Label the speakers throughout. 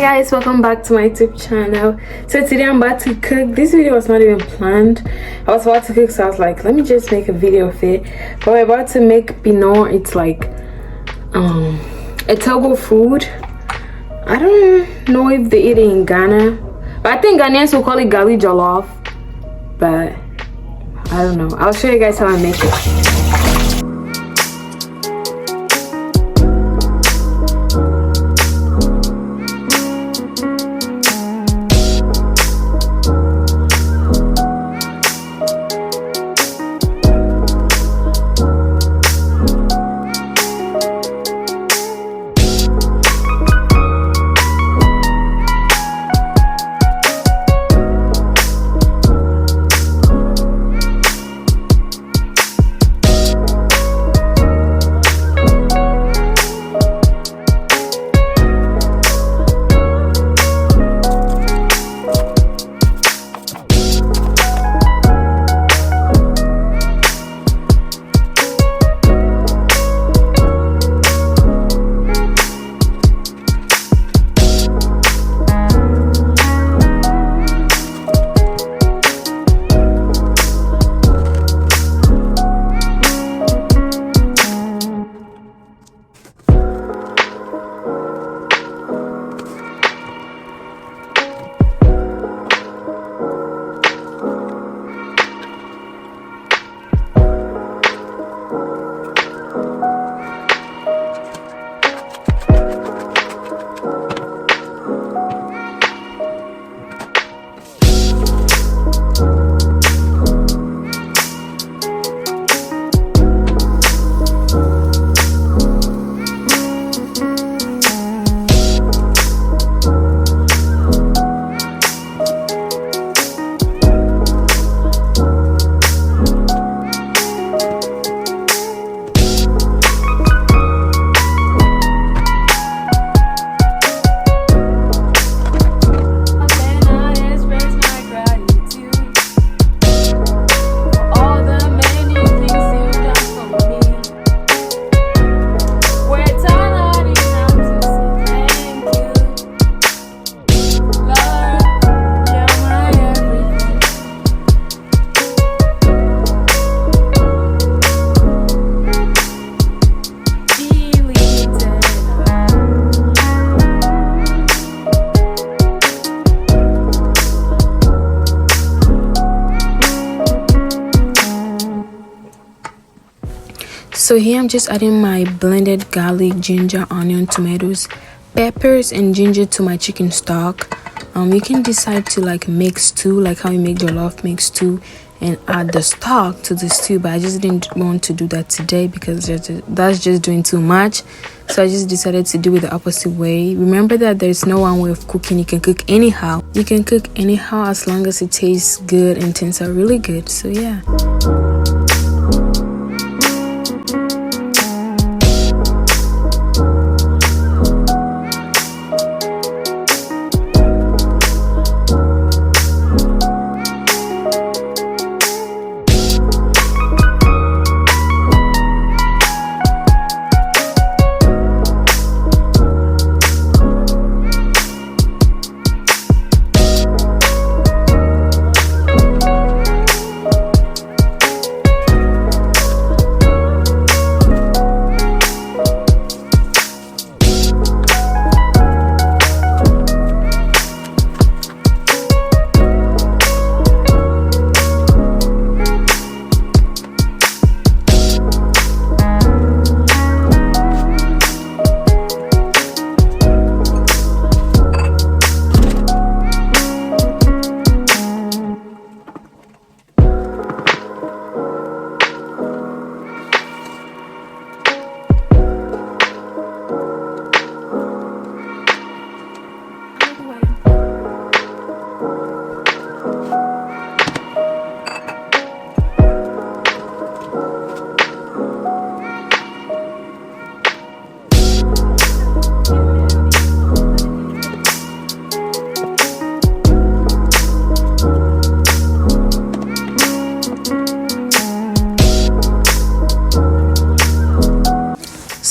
Speaker 1: guys, welcome back to my YouTube channel. So today I'm about to cook. This video was not even planned. I was about to cook, so I was like, let me just make a video of it. But we're about to make Pinon. It's like a Togo food. I don't know if they eat it in Ghana, but I think Ghanaians will call it GARI JOLLOF, but I don't know. I'll show you guys how I make it. So here I'm just adding my blended garlic, ginger, onion, tomatoes, peppers, and ginger to my chicken stock. You can decide to like make stew, like how you make jollof, make stew, and add the stock to the stew. But I just didn't want to do that today because that's just doing too much. So I just decided to do it the opposite way. Remember that there's no one way of cooking. You can cook anyhow. You can cook anyhow as long as it tastes good and turns out really good. So yeah.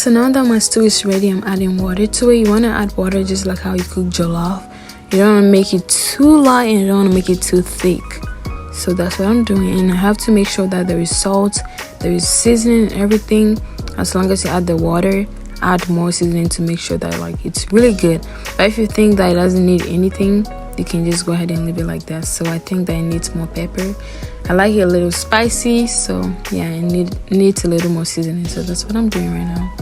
Speaker 1: So now that my stew is ready, I'm adding water to it. You want to add water just like how you cook jollof. You don't want to make it too light and you don't want to make it too thick. So that's what I'm doing, and I have to make sure that there is salt, there is seasoning and everything. As long as you add the water, add more seasoning to make sure that like it's really good. But if you think that it doesn't need anything, you can just go ahead and leave it like that. So I think that it needs more pepper. I like it a little spicy, so yeah, it needs a little more seasoning. So that's what I'm doing right now.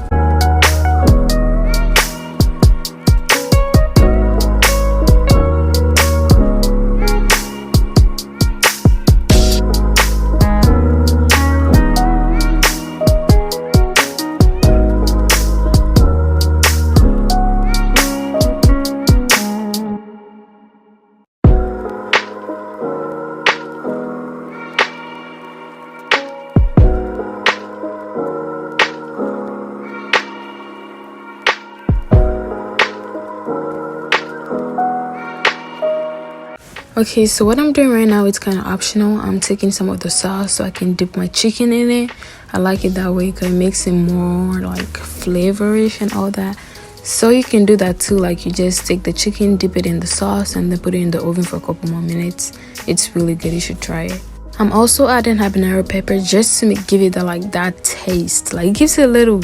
Speaker 1: Okay, so what I'm doing right now, it's kind of optional. I'm taking some of the sauce so I can dip my chicken in it. I like it that way because it makes it more like flavorish and all that. So you can do that too, like you just take the chicken, dip it in the sauce, and then put it in the oven for a couple more minutes. It's really good, you should try it. I'm also adding habanero pepper just to give it that taste. Like it gives it a little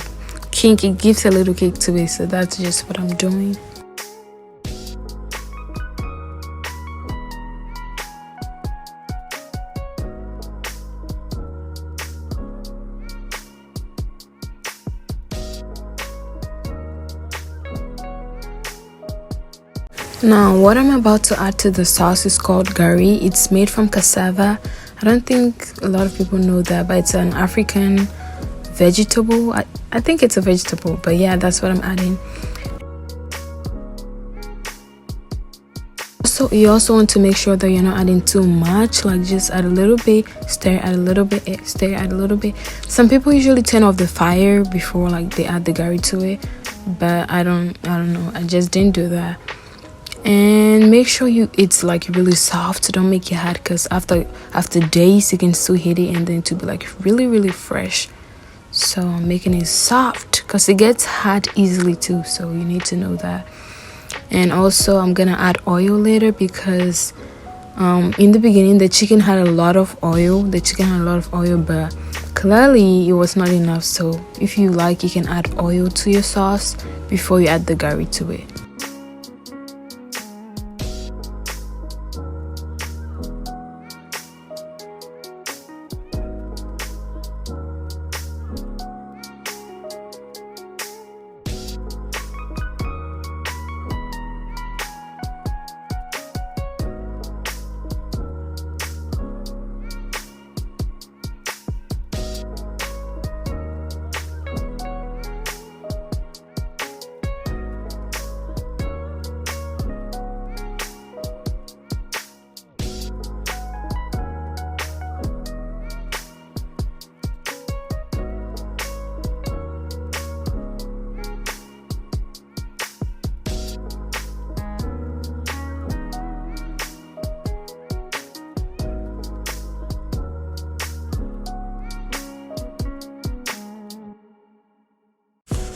Speaker 1: kink, it gives a little kick to it. So that's just what I'm doing. Now what I'm about to add to the sauce is called gari. It's made from cassava. I don't think a lot of people know that, but it's an African vegetable. I think it's a vegetable, but yeah, that's what I'm adding. So you also want to make sure that you're not adding too much, like just add a little bit, stir, add a little bit, stir, add a little bit. Some people usually turn off the fire before like they add the gari to it, but I don't know, I just didn't do that. And make sure it's like really soft. Don't make it hard, because after days you can still hit it and then to be like really fresh. So I'm making it soft because it gets hard easily too, so you need to know that. And also I'm gonna add oil later because in the beginning the chicken had a lot of oil, but clearly it was not enough. So if you like, you can add oil to your sauce before you add the gari to it.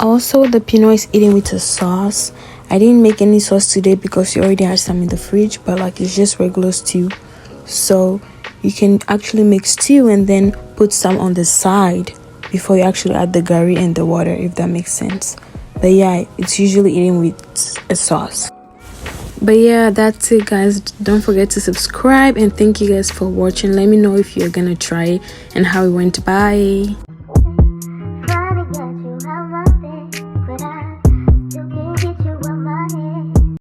Speaker 1: Also, the Pinon is eating with a sauce. I didn't make any sauce today because you already had some in the fridge, but like it's just regular stew. So you can actually make stew and then put some on the side before you actually add the gari and the water, if that makes sense. But yeah, it's usually eating with a sauce. But yeah, that's it guys. Don't forget to subscribe, and thank you guys for watching. Let me know if you're gonna try it and how it went. Bye.